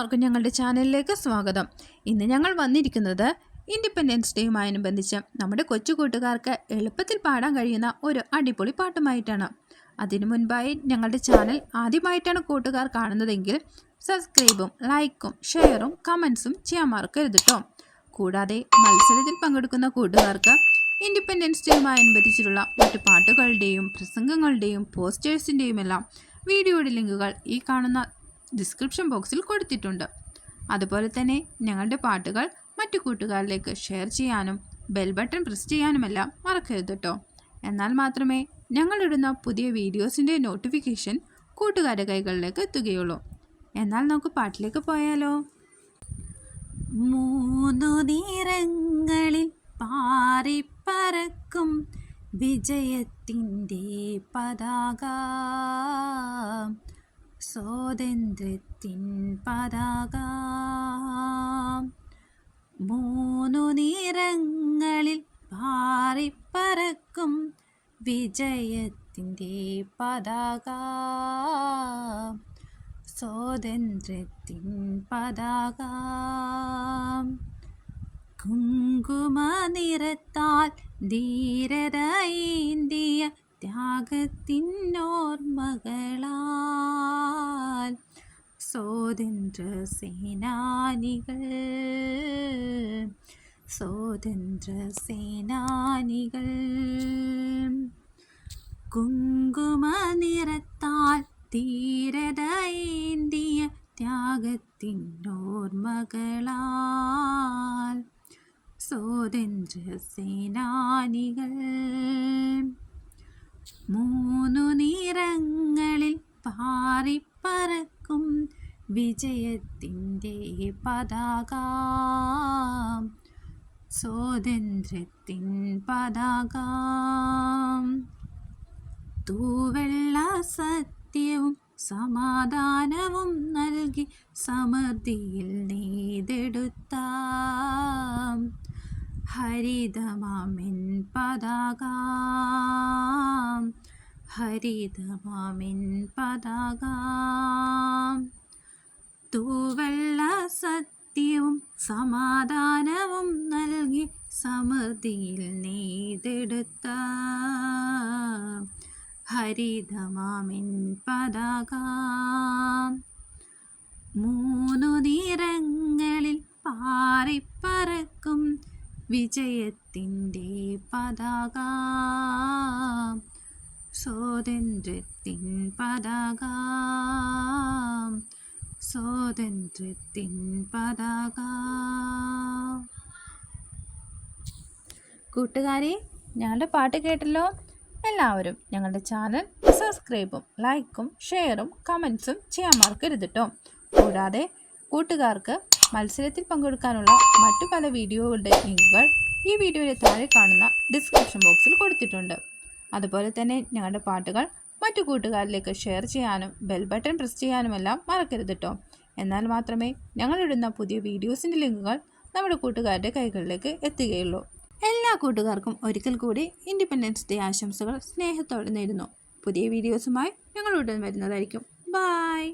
എല്ലാവർക്കും ഞങ്ങളുടെ ചാനലിലേക്ക് സ്വാഗതം. ഇന്ന് ഞങ്ങൾ വന്നിരിക്കുന്നത് ഇൻഡിപെൻഡൻസ് ഡേയുമായനുബന്ധിച്ച് നമ്മുടെ കൊച്ചു കൂട്ടുകാർക്ക് എളുപ്പത്തിൽ പാടാൻ കഴിയുന്ന ഒരു അടിപൊളി പാട്ടുമായിട്ടാണ്. അതിനു മുൻപായി ഞങ്ങളുടെ ചാനൽ ആദ്യമായിട്ടാണ് കൂട്ടുകാർ കാണുന്നതെങ്കിൽ സബ്സ്ക്രൈബും ലൈക്കും ഷെയറും കമൻസും ചെയ്യാൻ മറക്കരുത് കേട്ടോ. കൂടാതെ മത്സരത്തിൽ പങ്കെടുക്കുന്ന കൂട്ടുകാർക്ക് ഇൻഡിപെൻഡൻസ് ഡേയുമായനുബന്ധിച്ചിട്ടുള്ള മറ്റു പാട്ടുകളുടെയും പ്രസംഗങ്ങളുടെയും പോസ്റ്റേഴ്സിൻ്റെയും എല്ലാം വീഡിയോയുടെ ലിങ്കുകൾ ഈ കാണുന്ന ഡിസ്ക്രിപ്ഷൻ ബോക്സിൽ കൊടുത്തിട്ടുണ്ട്. അതുപോലെ തന്നെ ഞങ്ങളുടെ പാട്ടുകൾ മറ്റു കൂട്ടുകാരിലേക്ക് ഷെയർ ചെയ്യാനും ബെൽ ബട്ടൺ പ്രസ് ചെയ്യാനുമെല്ലാം മറക്കരുത് കേട്ടോ. എന്നാൽ മാത്രമേ ഞങ്ങളിടുന്ന പുതിയ വീഡിയോസിൻ്റെ നോട്ടിഫിക്കേഷൻ കൂട്ടുകാരുടെ കൈകളിലേക്ക് എത്തുകയുള്ളൂ. എന്നാൽ നമുക്ക് പാട്ടിലേക്ക് പോയാലോ. മൂന്നു നിറങ്ങളിൽ പാറിപ്പറക്കും വിജയത്തിൻ്റെ പതാക, സ്വാതന്ത്ര്യത്തിൻ പതാക. മൂന്നു നിറങ്ങളിൽ പാറിപ്പറക്കും വിജയത്തിൻ്റെ പതാക, സ്വാതന്ത്ര്യത്തിൻ പതാക. കുങ്കുമ നിറത്താൽ ധീരതയേന്തിയ ത്യാഗത്തിനോർമ്മകളാൽ സ്വാതന്ത്ര്യ സേനാനികൾ, സ്വാതന്ത്ര്യ സേനാനികൾ. കുങ്കുമ നിറത്താൽ ധീരതയേന്തിയ ത്യാഗത്തിനോർമ്മകളാൽ സ്വാതന്ത്ര്യ സേനാനികൾ. മൂന്നു നിറങ്ങളിൽ പാറിപ്പറക്കും വിജയത്തിൻ്റെ പതാക, സ്വാതന്ത്ര്യത്തിൻ പതാക. തൂവെള്ള സത്യവും സമാധാനവും നൽകി സമൃദ്ധിയിൽ നെയ്തെടുത്ത ഹരിതമാമിൻ പതാക, ഹരിതമാമിൻ പതാക. തൂവെള്ള സത്യവും സമാധാനവും നൽകി സമൃദ്ധിയിൽ നെയ്തെടുത്ത ഹരിതമാമിൻ പതാക. മൂന്നു നിറങ്ങളിൽ പാറിപ്പറക്കും വിജയത്തിൻ്റെ പതാക, സ്വാതന്ത്ര്യത്തിൻ പതാക, സ്വാതന്ത്ര്യത്തിൻ പതാക. കൂട്ടുകാരെ, ഞങ്ങളുടെ പാട്ട് കേട്ടല്ലോ. എല്ലാവരും ഞങ്ങളുടെ ചാനൽ സബ്സ്ക്രൈബും ലൈക്കും ഷെയറും കമൻസും ചെയ്യാൻ മറക്കരുത് കേട്ടോ. കൂടാതെ കൂട്ടുകാർക്ക് മത്സരത്തിൽ പങ്കെടുക്കാനുള്ള മറ്റു പല വീഡിയോകളുടെ ലിങ്കുകൾ ഈ വീഡിയോയുടെ താഴെ കാണുന്ന ഡിസ്ക്രിപ്ഷൻ ബോക്സിൽ കൊടുത്തിട്ടുണ്ട്. അതുപോലെ തന്നെ ഞങ്ങളുടെ പാട്ടുകൾ മറ്റു കൂട്ടുകാരിലേക്ക് ഷെയർ ചെയ്യാനും ബെൽ ബട്ടൺ പ്രസ് ചെയ്യാനുമെല്ലാം മറക്കരുത് കേട്ടോ. എന്നാൽ മാത്രമേ ഞങ്ങളിടുന്ന പുതിയ വീഡിയോസിൻ്റെ ലിങ്കുകൾ നമ്മുടെ കൂട്ടുകാരുടെ കൈകളിലേക്ക് എത്തുകയുള്ളൂ. എല്ലാ കൂട്ടുകാർക്കും ഒരിക്കൽ കൂടി ഇൻഡിപെൻഡൻസ് ഡേ ആശംസകൾ സ്നേഹത്തോടെ നേരുന്നു. പുതിയ വീഡിയോസുമായി ഞങ്ങൾ ഉടൻ വരുന്നതായിരിക്കും. ബൈ.